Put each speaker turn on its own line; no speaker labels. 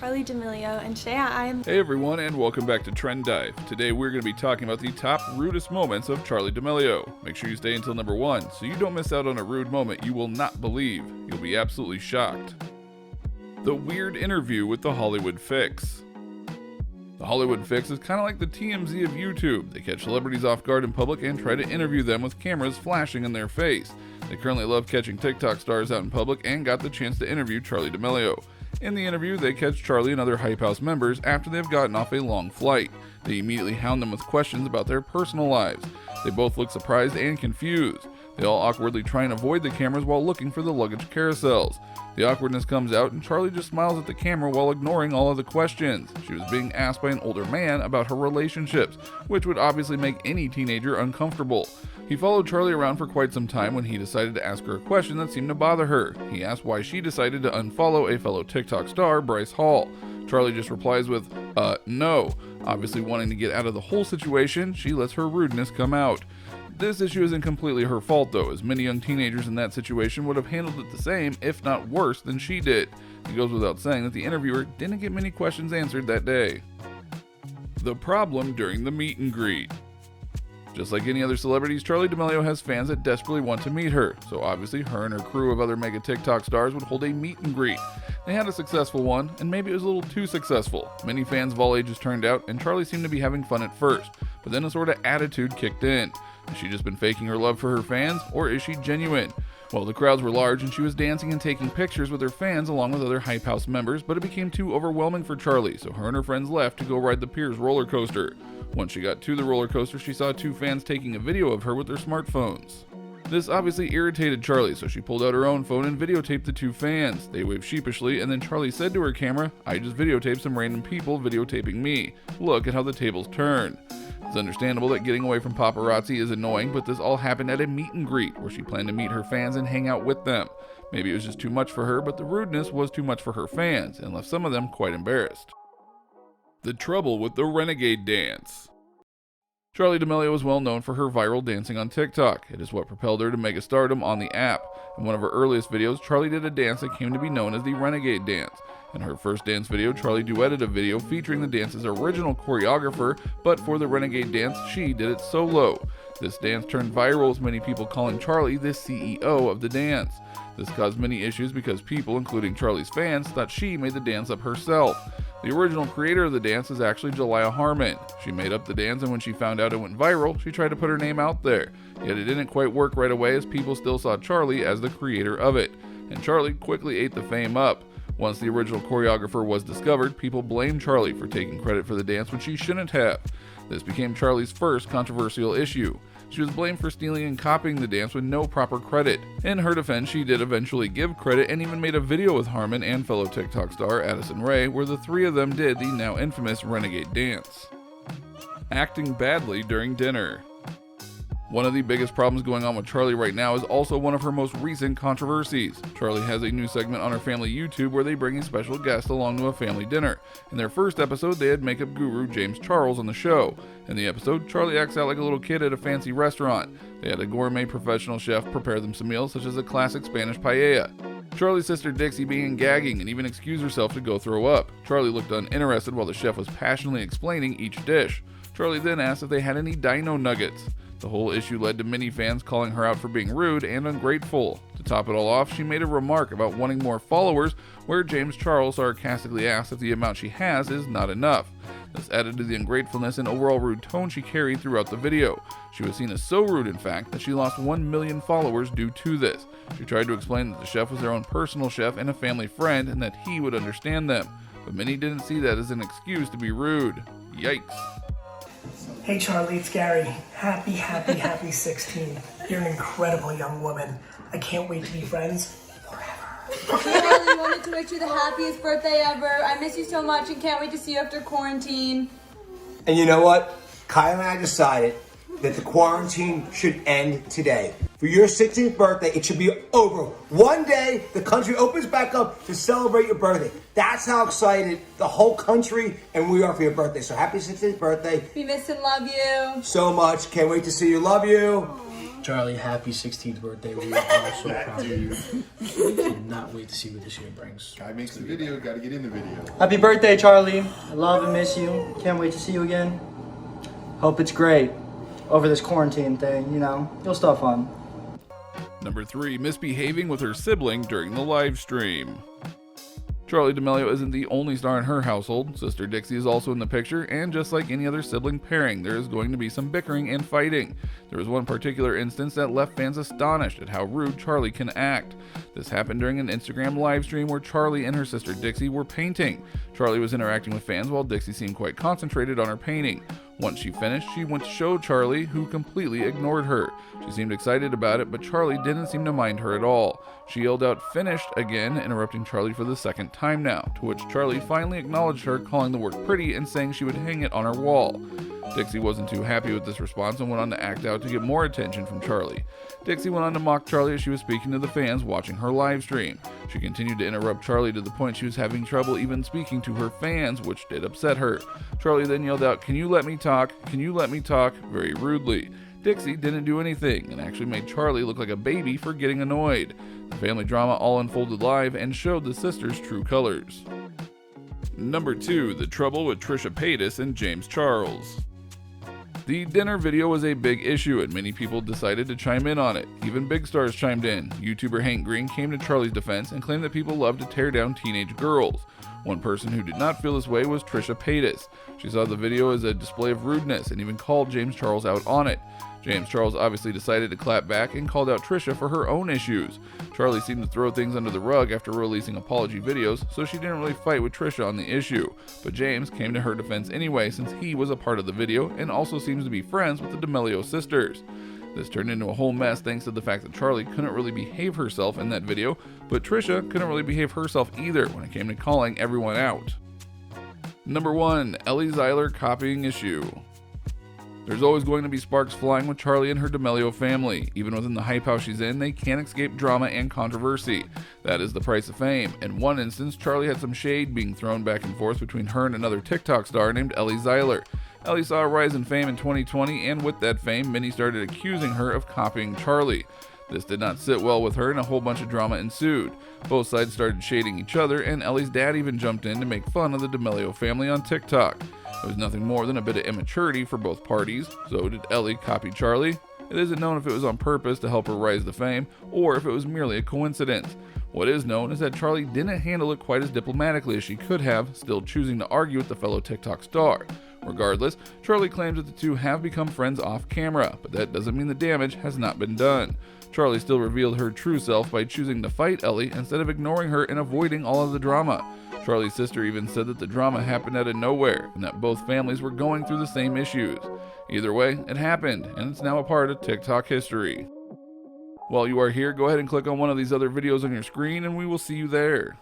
Charli D'Amelio, and today I'm...
Hey everyone, and welcome back to Trend Dive. Today we're going to be talking about the top rudest moments of Charli D'Amelio. Make sure you stay until number 1, so you don't miss out on a rude moment you will not believe. You'll be absolutely shocked. The weird interview with the Hollywood Fix. The Hollywood Fix is kind of like the TMZ of YouTube. They catch celebrities off guard in public and try to interview them with cameras flashing in their face. They currently love catching TikTok stars out in public and got the chance to interview Charli D'Amelio. In the interview, they catch Charli and other Hype House members after they've gotten off a long flight. They immediately hound them with questions about their personal lives. They both look surprised and confused. They all awkwardly try and avoid the cameras while looking for the luggage carousels. The awkwardness comes out and Charli just smiles at the camera while ignoring all of the questions. She was being asked by an older man about her relationships, which would obviously make any teenager uncomfortable. He followed Charli around for quite some time when he decided to ask her a question that seemed to bother her. He asked why she decided to unfollow a fellow TikTok star, Bryce Hall. Charli just replies with, no. Obviously wanting to get out of the whole situation, she lets her rudeness come out. This issue isn't completely her fault though, as many young teenagers in that situation would have handled it the same, if not worse, than she did. It goes without saying that the interviewer didn't get many questions answered that day. The problem during the meet and greet. Just like any other celebrities, Charli D'Amelio has fans that desperately want to meet her, so obviously her and her crew of other mega TikTok stars would hold a meet and greet. They had a successful one, and maybe it was a little too successful. Many fans of all ages turned out, and Charli seemed to be having fun at first, but then a sort of attitude kicked in. Has she just been faking her love for her fans, or is she genuine? Well, the crowds were large and she was dancing and taking pictures with her fans along with other Hype House members, but it became too overwhelming for Charli, so her and her friends left to go ride the Piers roller coaster. Once she got to the roller coaster, she saw 2 fans taking a video of her with their smartphones. This obviously irritated Charli, so she pulled out her own phone and videotaped the 2 fans. They waved sheepishly, and then Charli said to her camera, "I just videotaped some random people videotaping me. Look at how the tables turn." It's understandable that getting away from paparazzi is annoying, but this all happened at a meet and greet where she planned to meet her fans and hang out with them. Maybe it was just too much for her, but the rudeness was too much for her fans and left some of them quite embarrassed. The trouble with the renegade dance. Charli D'Amelio is well known for her viral dancing on TikTok. It is what propelled her to megastardom on the app. In one of her earliest videos, Charli did a dance that came to be known as the renegade dance. In her first dance video, Charli duetted a video featuring the dance's original choreographer, but for the renegade dance, she did it solo. This dance turned viral with many people calling Charli the CEO of the dance. This caused many issues because people, including Charli's fans, thought she made the dance up herself. The original creator of the dance is actually Jalaiah Harmon. She made up the dance, and when she found out it went viral, she tried to put her name out there. Yet it didn't quite work right away as people still saw Charli as the creator of it. And Charli quickly ate the fame up. Once the original choreographer was discovered, people blamed Charli for taking credit for the dance when she shouldn't have. This became Charli's first controversial issue. She was blamed for stealing and copying the dance with no proper credit. In her defense, she did eventually give credit and even made a video with Harmon and fellow TikTok star Addison Rae where the 3 of them did the now infamous renegade dance. Acting badly during dinner. One of the biggest problems going on with Charli right now is also one of her most recent controversies. Charli has a new segment on her family YouTube where they bring a special guest along to a family dinner. In their first episode, they had makeup guru James Charles on the show. In the episode, Charli acts out like a little kid at a fancy restaurant. They had a gourmet professional chef prepare them some meals such as a classic Spanish paella. Charli's sister Dixie began gagging and even excused herself to go throw up. Charli looked uninterested while the chef was passionately explaining each dish. Charli then asked if they had any dino nuggets. The whole issue led to many fans calling her out for being rude and ungrateful. To top it all off, she made a remark about wanting more followers, where James Charles sarcastically asked if the amount she has is not enough. This added to the ungratefulness and overall rude tone she carried throughout the video. She was seen as so rude, in fact, that she lost 1 million followers due to this. She tried to explain that the chef was their own personal chef and a family friend, and that he would understand them. But many didn't see that as an excuse to be rude. Yikes.
Hey Charli, it's Gary. Happy 16. You're an incredible young woman. I can't wait to be friends forever.
I really wanted to wish you the happiest birthday ever. I miss you so much and can't wait to see you after quarantine.
And you know what? Kyle and I decided that the quarantine should end today. For your 16th birthday, it should be over. One day, the country opens back up to celebrate your birthday. That's how excited the whole country and we are for your birthday. So happy 16th birthday.
We miss and love you.
So much. Can't wait to see you. Love you.
Charli, happy 16th birthday. We are all so proud of you. Cannot wait to see what this year brings.
Guy makes the video, gotta get in the video.
Happy birthday, Charli. I love and miss you. Can't wait to see you again. Hope it's great. Over this quarantine thing, you know, you'll still have fun.
Number 3, misbehaving with her sibling during the live stream. Charli D'Amelio isn't the only star in her household. Sister Dixie is also in the picture, and just like any other sibling pairing, there is going to be some bickering and fighting. There was one particular instance that left fans astonished at how rude Charli can act. This happened during an Instagram live stream where Charli and her sister Dixie were painting. Charli was interacting with fans while Dixie seemed quite concentrated on her painting. Once she finished, she went to show Charli, who completely ignored her. She seemed excited about it, but Charli didn't seem to mind her at all. She yelled out "finished" again, interrupting Charli for the second time now, to which Charli finally acknowledged her, calling the work pretty and saying she would hang it on her wall. Dixie wasn't too happy with this response and went on to act out to get more attention from Charli. Dixie went on to mock Charli as she was speaking to the fans watching her live stream. She continued to interrupt Charli to the point she was having trouble even speaking to her fans, which did upset her. Charli then yelled out, "Can you let me talk? Can you let me talk?" very rudely. Dixie didn't do anything and actually made Charli look like a baby for getting annoyed. The family drama all unfolded live and showed the sisters' true colors. Number 2, the trouble with Trisha Paytas and James Charles. The dinner video was a big issue and many people decided to chime in on it. Even big stars chimed in. YouTuber Hank Green came to Charli's defense and claimed that people love to tear down teenage girls. One person who did not feel this way was Trisha Paytas. She saw the video as a display of rudeness and even called James Charles out on it. James Charles obviously decided to clap back and called out Trisha for her own issues. Charli seemed to throw things under the rug after releasing apology videos, so she didn't really fight with Trisha on the issue. But James came to her defense anyway since he was a part of the video and also seems to be friends with the D'Amelio sisters. This turned into a whole mess thanks to the fact that Charli couldn't really behave herself in that video, but Trisha couldn't really behave herself either when it came to calling everyone out. Number 1, Ellie Zeiler copying issue. There's always going to be sparks flying with Charli and her D'Amelio family. Even within the hype house she's in, they can't escape drama and controversy. That is the price of fame. In one instance, Charli had some shade being thrown back and forth between her and another TikTok star named Ellie Zeiler. Ellie saw a rise in fame in 2020, and with that fame, many started accusing her of copying Charli. This did not sit well with her and a whole bunch of drama ensued. Both sides started shading each other, and Ellie's dad even jumped in to make fun of the D'Amelio family on TikTok. It was nothing more than a bit of immaturity for both parties. So did Ellie copy Charli? It isn't known if it was on purpose to help her rise to fame, or if it was merely a coincidence. What is known is that Charli didn't handle it quite as diplomatically as she could have, still choosing to argue with the fellow TikTok star. Regardless, Charli claims that the two have become friends off camera, but that doesn't mean the damage has not been done. Charli still revealed her true self by choosing to fight Ellie instead of ignoring her and avoiding all of the drama. Charli's sister even said that the drama happened out of nowhere and that both families were going through the same issues. Either way, it happened, and it's now a part of TikTok history. While you are here, go ahead and click on one of these other videos on your screen and we will see you there.